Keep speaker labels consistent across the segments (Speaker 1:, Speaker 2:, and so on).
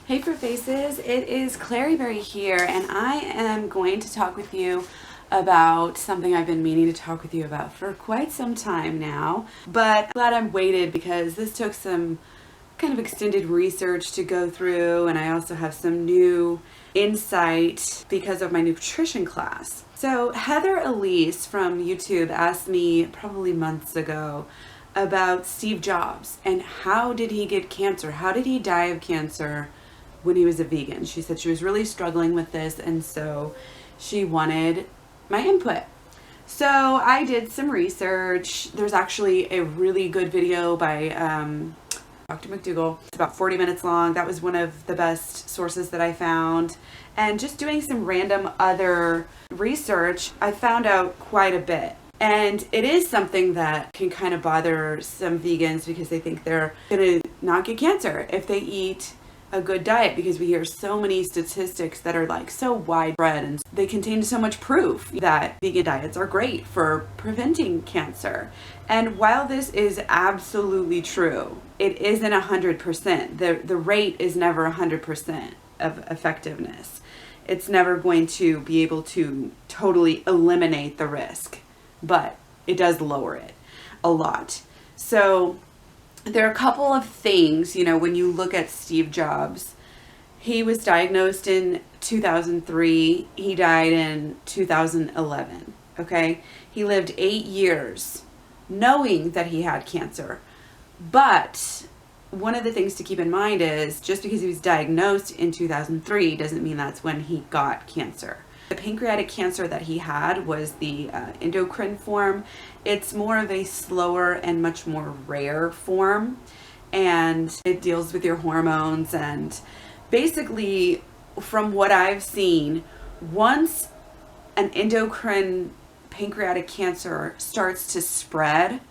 Speaker 1: Hey Fruit Faces, it is Claryberry here, and I am going to talk with you about something I've been meaning to talk with you about for quite some time now, but glad I waited because this took some kind of extended research to go through, and I also have some new insight because of my nutrition class. So Heather Elise from YouTube asked me probably months ago about Steve Jobs and how did he get cancer? How did he die of cancer when he was a vegan? She said she was really struggling with this, and so she wanted my input. So I did some research. There's actually a really good video by Dr. McDougall. It's about 40 minutes long. That was one of the best sources that I found. And just doing some random other research, I found out quite a bit. And it is something that can kind of bother some vegans because they think they're going to not get cancer if they eat a good diet, because we hear so many statistics that are like so widespread and they contain so much proof that vegan diets are great for preventing cancer. And while this is absolutely true, it isn't 100%. The rate is never 100% of effectiveness. It's never going to be able to totally eliminate the risk, but it does lower it a lot. So there are a couple of things, when you look at Steve Jobs, he was diagnosed in 2003. He died in 2011. Okay. He lived 8 years knowing that he had cancer. But one of the things to keep in mind is just because he was diagnosed in 2003 doesn't mean that's when he got cancer. The pancreatic cancer that he had was the endocrine form. It's more of a slower and much more rare form, and it deals with your hormones. And basically, from what I've seen, once an endocrine pancreatic cancer starts to spread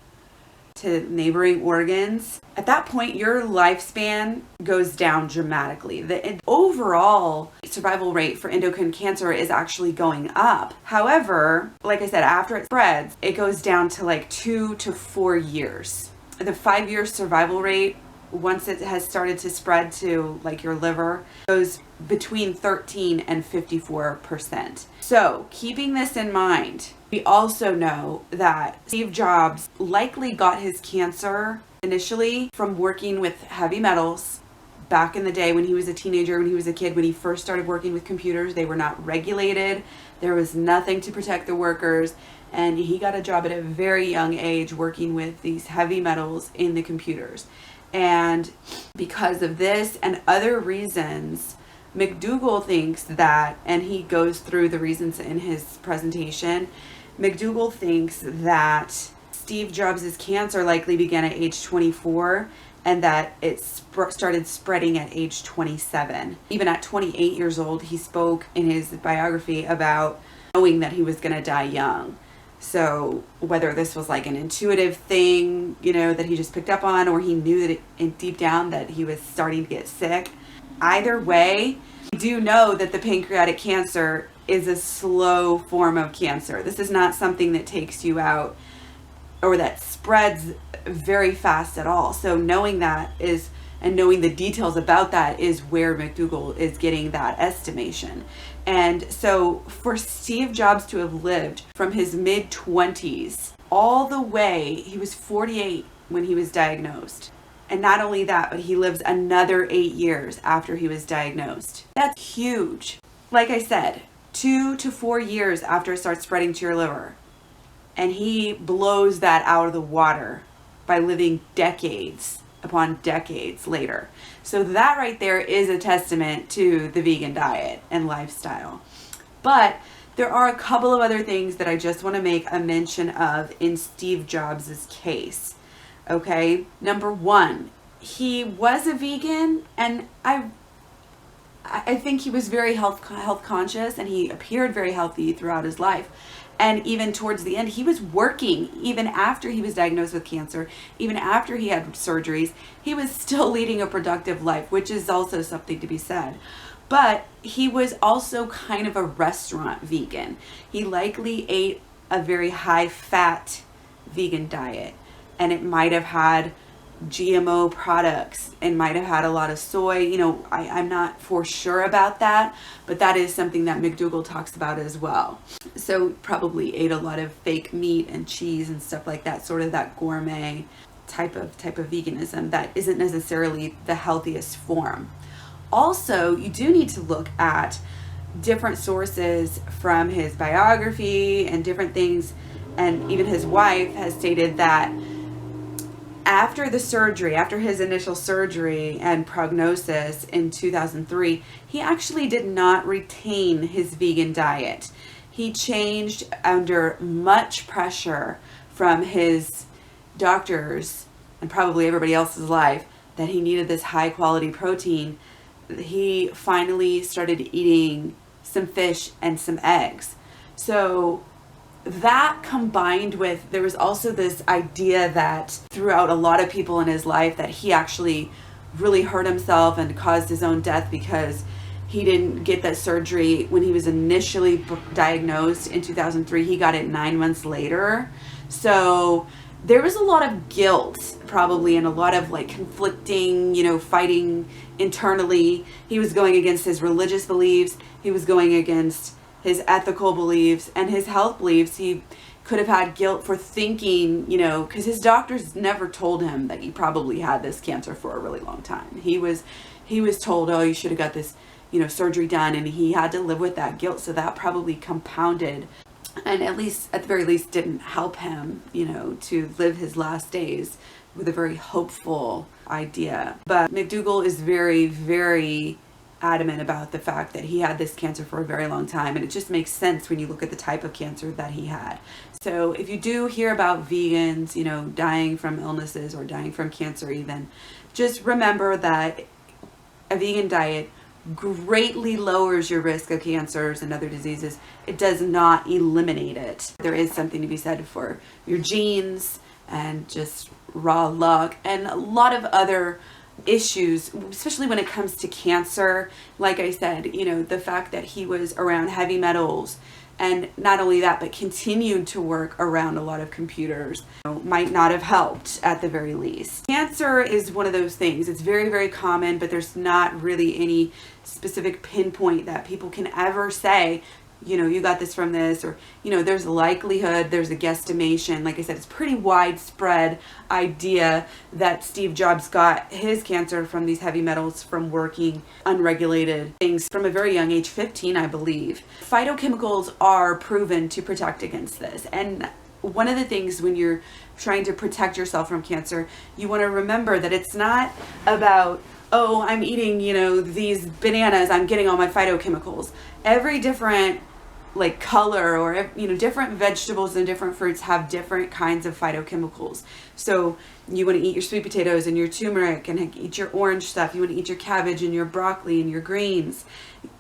Speaker 1: to neighboring organs, at that point your lifespan goes down dramatically. The overall survival rate for endocrine cancer is actually going up. However, like I said, after it spreads, it goes down to like 2 to 4 years. The 5-year survival rate, once it has started to spread to like your liver, goes between 13 and 54%. So keeping this in mind, we also know that Steve Jobs likely got his cancer initially from working with heavy metals back in the day when he was a teenager, when he was a kid, when he first started working with computers. They were not regulated. There was nothing to protect the workers. And he got a job at a very young age working with these heavy metals in the computers. And because of this and other reasons, McDougall thinks that, and he goes through the reasons in his presentation, McDougall thinks that Steve Jobs' cancer likely began at age 24 and that it started spreading at age 27. Even at 28 years old, he spoke in his biography about knowing that he was going to die young. So whether this was like an intuitive thing, that he just picked up on, or he knew that deep down that he was starting to get sick, either way, we do know that the pancreatic cancer is a slow form of cancer. This is not something that takes you out or that spreads very fast at all. So knowing that is, and knowing the details about that, is where McDougall is getting that estimation. And so for Steve Jobs to have lived from his mid-20s all the way, he was 48 when he was diagnosed. And not only that, but he lives another 8 years after he was diagnosed. That's huge. Like I said, 2 to 4 years after it starts spreading to your liver. And he blows that out of the water by living decades upon decades later. So that right there is a testament to the vegan diet and lifestyle. But there are a couple of other things that I just want to make a mention of in Steve Jobs' case. Okay, number one, he was a vegan, and I think he was very health conscious, and he appeared very healthy throughout his life. And even towards the end, he was working. Even after he was diagnosed with cancer, even after he had surgeries, he was still leading a productive life, which is also something to be said. But he was also kind of a restaurant vegan. He likely ate a very high fat vegan diet, and it might have had GMO products and might have had a lot of soy. You know, I'm not for sure about that, but that is something that McDougall talks about as well. So probably ate a lot of fake meat and cheese and stuff like that, sort of that gourmet type of veganism that isn't necessarily the healthiest form. Also, you do need to look at different sources from his biography and different things, and even his wife has stated that after the surgery, after his initial surgery and prognosis in 2003, he actually did not retain his vegan diet. He changed under much pressure from his doctors and probably everybody else's life that he needed this high quality protein. He finally started eating some fish and some eggs. So that combined with, there was also this idea that throughout a lot of people in his life that he actually really hurt himself and caused his own death because he didn't get that surgery when he was initially diagnosed in 2003. He got it 9 months later. So there was a lot of guilt probably and a lot of like conflicting, fighting internally. He was going against his religious beliefs. He was going against his ethical beliefs and his health beliefs. He could have had guilt for thinking, because his doctors never told him that he probably had this cancer for a really long time. He was told, oh, you should have got this, surgery done, and he had to live with that guilt. So that probably compounded and at the very least didn't help him, to live his last days with a very hopeful idea. But McDougall is very, very adamant about the fact that he had this cancer for a very long time, and it just makes sense when you look at the type of cancer that he had. So if you do hear about vegans, dying from illnesses or dying from cancer even, just remember that a vegan diet greatly lowers your risk of cancers and other diseases. It does not eliminate it. There is something to be said for your genes and just raw luck and a lot of other issues, especially when it comes to cancer. Like I said, the fact that he was around heavy metals, and not only that, but continued to work around a lot of computers, might not have helped at the very least. Cancer is one of those things. It's very, very common, but there's not really any specific pinpoint that people can ever say, you got this from this, or, there's a likelihood, there's a guesstimation. Like I said, it's pretty widespread idea that Steve Jobs got his cancer from these heavy metals from working unregulated things from a very young age, 15, I believe. Phytochemicals are proven to protect against this. And one of the things when you're trying to protect yourself from cancer, you want to remember that it's not about, oh, I'm eating, these bananas, I'm getting all my phytochemicals. Every different color or, different vegetables and different fruits have different kinds of phytochemicals. So you want to eat your sweet potatoes and your turmeric and eat your orange stuff. You want to eat your cabbage and your broccoli and your greens.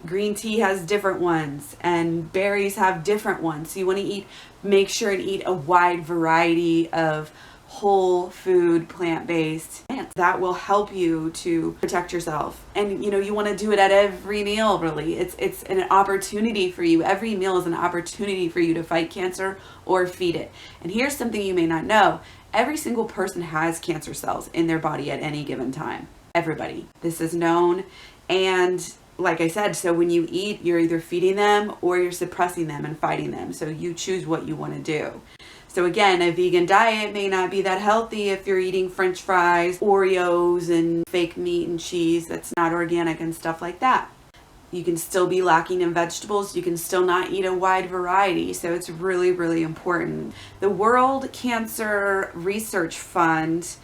Speaker 1: Green tea has different ones and berries have different ones. So you want to make sure and eat a wide variety of whole food, plant-based plants. That will help you to protect yourself. And you want to do it at every meal, really. It's an opportunity for you. Every meal is an opportunity for you to fight cancer or feed it. And here's something you may not know. Every single person has cancer cells in their body at any given time. Everybody. This is known. And like I said, so when you eat, you're either feeding them or you're suppressing them and fighting them. So you choose what you want to do. So again, a vegan diet may not be that healthy if you're eating French fries, Oreos, and fake meat and cheese that's not organic and stuff like that. You can still be lacking in vegetables. You can still not eat a wide variety. So it's really, really important. The World Cancer Research Fund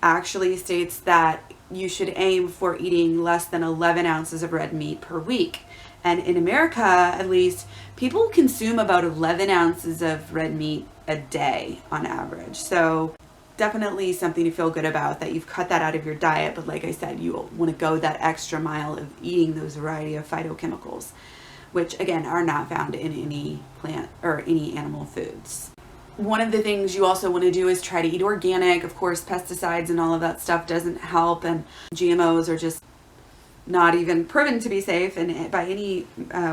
Speaker 1: actually states that you should aim for eating less than 11 ounces of red meat per week. And in America, at least, people consume about 11 ounces of red meat a day on average. So definitely something to feel good about that you've cut that out of your diet. But like I said, you want to go that extra mile of eating those variety of phytochemicals, which again are not found in any plant or any animal foods. One of the things you also want to do is try to eat organic. Of course, pesticides and all of that stuff doesn't help, and GMOs are just not even proven to be safe by any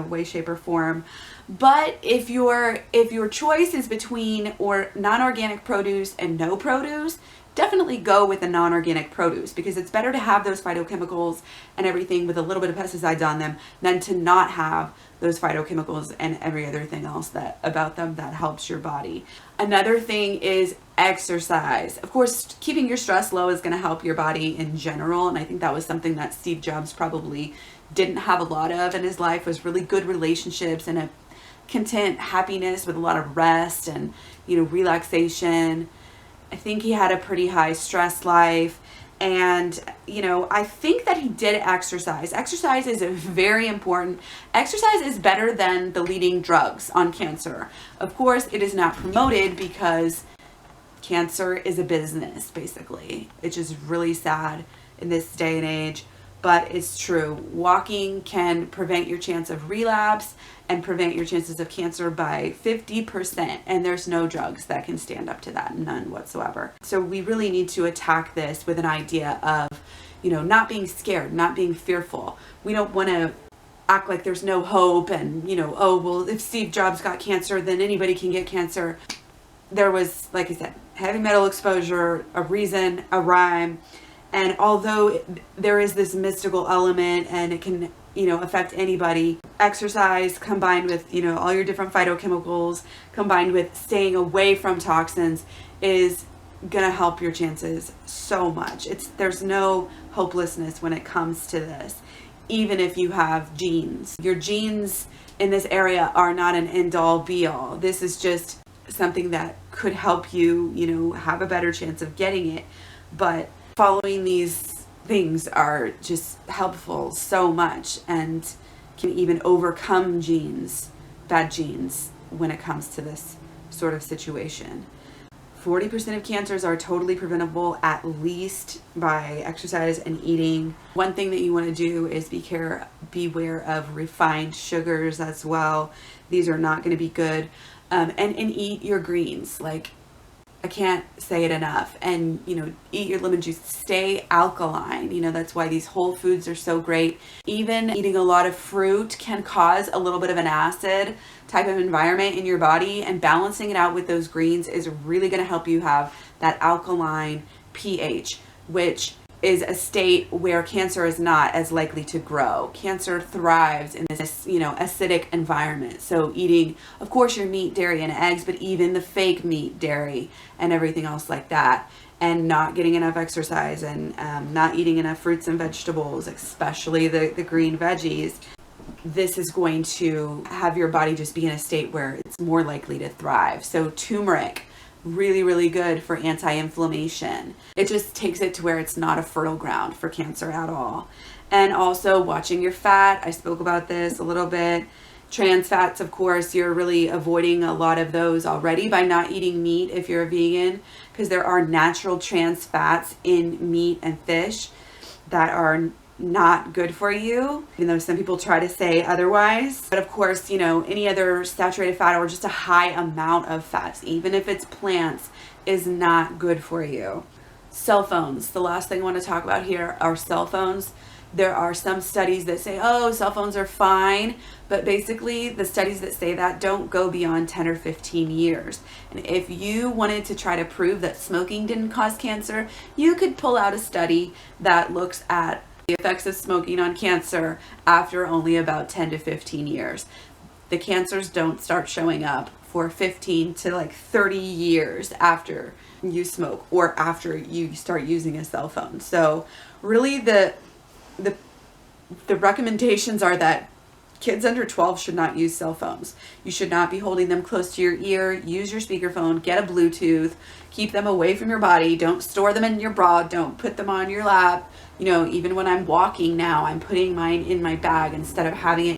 Speaker 1: way, shape, or form. But if your choice is between or non-organic produce and no produce, definitely go with the non-organic produce, because it's better to have those phytochemicals and everything with a little bit of pesticides on them than to not have those phytochemicals and every other thing else that about them that helps your body. Another thing is exercise. Of course, keeping your stress low is going to help your body in general, and I think that was something that Steve Jobs probably didn't have a lot of in his life, was really good relationships and a content happiness with a lot of rest and, relaxation. I think he had a pretty high stress life. And, I think that he did exercise. Exercise is very important. Exercise is better than the leading drugs on cancer. Of course, it is not promoted because cancer is a business, basically. It's just really sad in this day and age, but it's true. Walking can prevent your chance of relapse and prevent your chances of cancer by 50%. And there's no drugs that can stand up to that, none whatsoever. So we really need to attack this with an idea of, not being scared, not being fearful. We don't want to act like there's no hope and, oh, well, if Steve Jobs got cancer, then anybody can get cancer. There was, like I said, heavy metal exposure, a reason, a rhyme. And although there is this mystical element and it can, affect anybody, exercise combined with, all your different phytochemicals combined with staying away from toxins is going to help your chances so much. There's no hopelessness when it comes to this. Even if you have genes, your genes in this area are not an end all be all. This is just something that could help you, have a better chance of getting it. But following these things are just helpful so much and can even overcome bad genes when it comes to this sort of situation. 40% of cancers are totally preventable, at least by exercise and eating. One thing that you want to do is beware of refined sugars as well. These are not going to be good. And eat your greens. Like, I can't say it enough. And, eat your lemon juice. Stay alkaline. That's why these whole foods are so great. Even eating a lot of fruit can cause a little bit of an acid type of environment in your body, and balancing it out with those greens is really going to help you have that alkaline pH, which is a state where cancer is not as likely to grow. Cancer thrives in this, acidic environment. So eating, of course, your meat, dairy, and eggs, but even the fake meat, dairy, and everything else like that, and not getting enough exercise and not eating enough fruits and vegetables, especially the green veggies, this is going to have your body just be in a state where it's more likely to thrive. So turmeric, really, really good for anti-inflammation. It just takes it to where it's not a fertile ground for cancer at all. And also watching your fat. I spoke about this a little bit. Trans fats, of course, you're really avoiding a lot of those already by not eating meat if you're a vegan, because there are natural trans fats in meat and fish that are not good for you, even though some people try to say otherwise. But of course, any other saturated fat or just a high amount of fats, even if it's plants, is not good for you. Cell phones. The last thing I want to talk about here are cell phones. There are some studies that say, oh, cell phones are fine, but basically the studies that say that don't go beyond 10 or 15 years. And if you wanted to try to prove that smoking didn't cause cancer, you could pull out a study that looks at the effects of smoking on cancer after only about 10 to 15 years. The cancers don't start showing up for 15 to 30 years after you smoke or after you start using a cell phone. So really the recommendations are that kids under 12 should not use cell phones. You should not be holding them close to your ear. Use your speakerphone, get a Bluetooth, keep them away from your body. Don't store them in your bra. Don't put them on your lap. Even when I'm walking now, I'm putting mine in my bag instead of having it